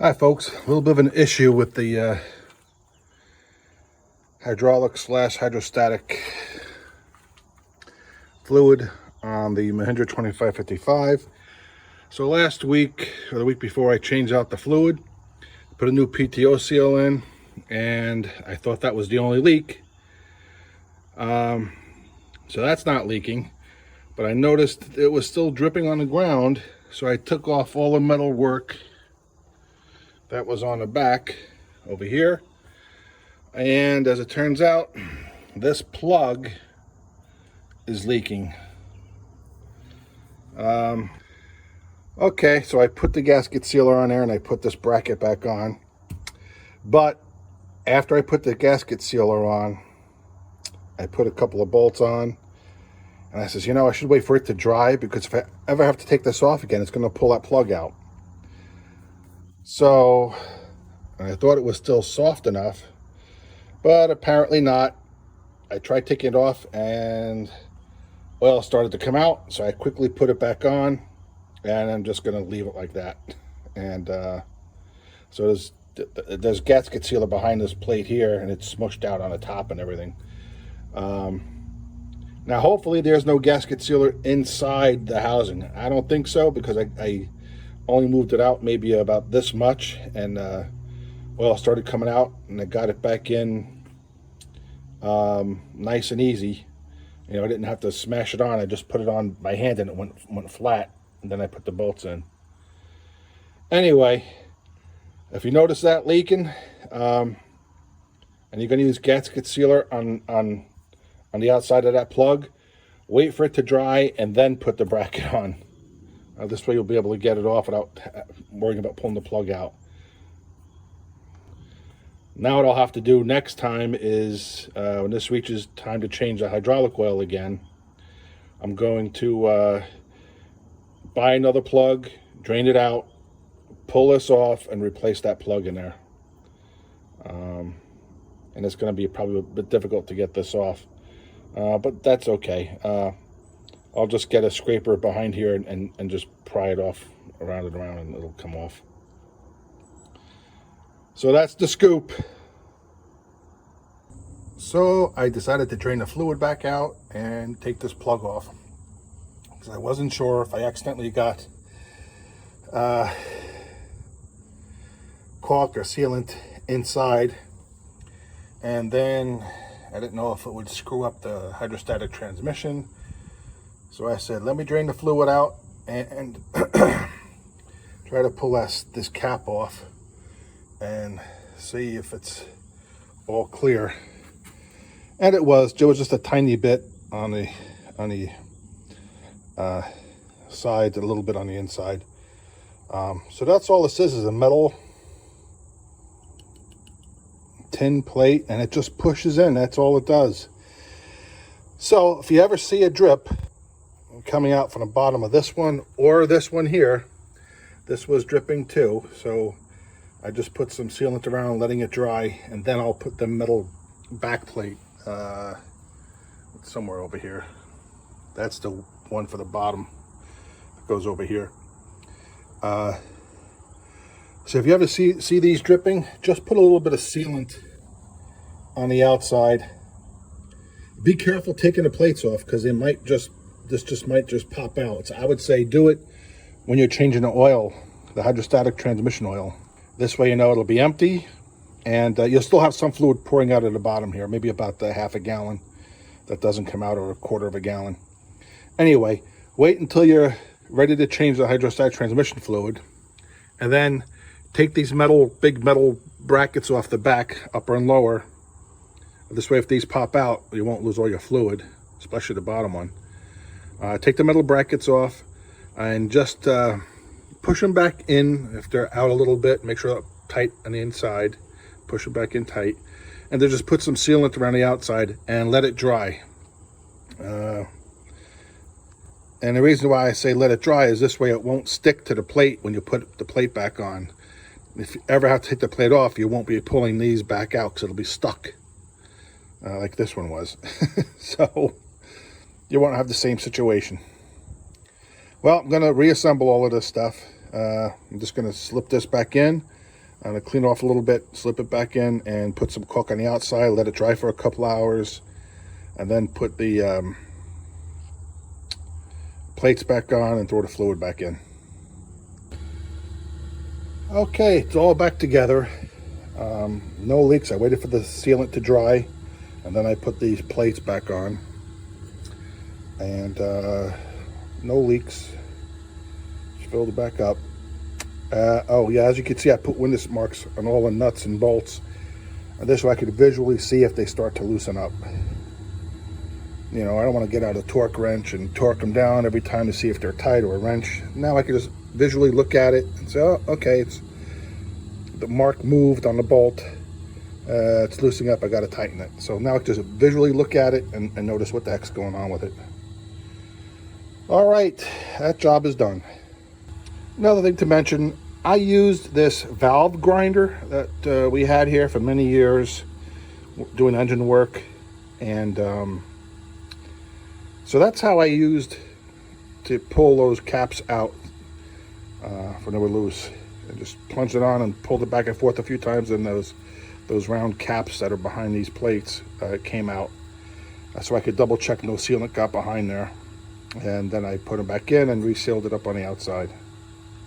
Hi folks, a little bit of an issue with the hydraulic slash hydrostatic fluid on the Mahindra 2555. So last week or the week before, I changed out the fluid, put a new PTO seal in, and I thought that was the only leak. So that's not leaking, but I noticed it was still dripping on the ground, so I took off all the metal work that was on the back over here. And as it turns out, this plug is leaking. Okay, so I put the gasket sealer on there and I put this bracket back on. But after I put the gasket sealer on, I put a couple of bolts on. And I says, you know, I should wait for it to dry, because if I ever have to take this off again, it's going to pull that plug out. So I thought it was still soft enough, but apparently not. I tried taking it off and oil started to come out, so I quickly put it back on, and I'm just going to leave it like that. And so there's gasket sealer behind this plate here, and it's smushed out on the top and everything. Now hopefully there's no gasket sealer inside the housing. I don't think so, because I only moved it out maybe about this much, and oil started coming out, and I got it back in nice and easy. You know, I didn't have to smash it on. I just put it on by hand and it went flat, and then I put the bolts in. Anyway, if you notice that leaking, and you're going to use gasket sealer on the outside of that plug, wait for it to dry and then put the bracket on. This way you'll be able to get it off without worrying about pulling the plug out. Now what I'll have to do next time is, when this reaches time to change the hydraulic oil again, I'm going to buy another plug, drain it out, pull this off, and replace that plug in there. And it's going to be probably a bit difficult to get this off, but that's okay. I'll just get a scraper behind here and just pry it off around and around, and it'll come off. So that's the scoop. So I decided to drain the fluid back out and take this plug off, because I wasn't sure if I accidentally got caulk or sealant inside, and then I didn't know if it would screw up the hydrostatic transmission. So I said, let me drain the fluid out and try to pull this cap off and see if it's all clear. And it was. There was just a tiny bit on the side, a little bit on the inside. So that's all this is a metal tin plate, and it just pushes in. That's all it does. So if you ever see a drip coming out from the bottom of this one or this one here, this was dripping too. So I just put some sealant around, letting it dry, and then I'll put the metal back plate somewhere over here. That's the one for the bottom that goes over here. So if you ever see these dripping, just put a little bit of sealant on the outside. Be careful taking the plates off, because they might this might just pop out. So I would say do it when you're changing the oil, the hydrostatic transmission oil. This way you know it'll be empty, and you'll still have some fluid pouring out at the bottom here, maybe about half a gallon that doesn't come out, or a quarter of a gallon. Anyway, wait until you're ready to change the hydrostatic transmission fluid, and then take these big metal brackets off the back, upper and lower. This way, if these pop out, you won't lose all your fluid, especially the bottom one. Take the metal brackets off and just push them back in. If they're out a little bit, make sure they're tight on the inside. Push them back in tight. And then just put some sealant around the outside and let it dry. And the reason why I say let it dry is this way it won't stick to the plate when you put the plate back on. If you ever have to take the plate off, you won't be pulling these back out, because it'll be stuck like this one was. So you won't have the same situation. Well, I'm going to reassemble all of this stuff. I'm just going to slip this back in, I'm gonna clean it off a little bit, slip it back in, and put some caulk on the outside, let it dry for a couple hours, and then put the plates back on and throw the fluid back in. Okay, it's all back together. No leaks. I waited for the sealant to dry, and then I put these plates back on, and no leaks. Just filled it back up. Oh yeah, as you can see, I put witness marks on all the nuts and bolts, and this way I could visually see if they start to loosen up. You know, I don't want to get out a torque wrench and torque them down every time to see if they're tight, or a wrench. Now I can just visually look at it and say, oh, okay, it's the mark moved on the bolt. It's loosening up. I got to tighten it. So now I can just visually look at it and notice what the heck's going on with it. All right, that job is done. Another thing to mention, I used this valve grinder that we had here for many years doing engine work, and so that's how I used to pull those caps out when they were loose. And just plunged it on and pulled it back and forth a few times, and those round caps that are behind these plates came out. So I could double check no sealant got behind there. And then I put them back in and resealed it up on the outside.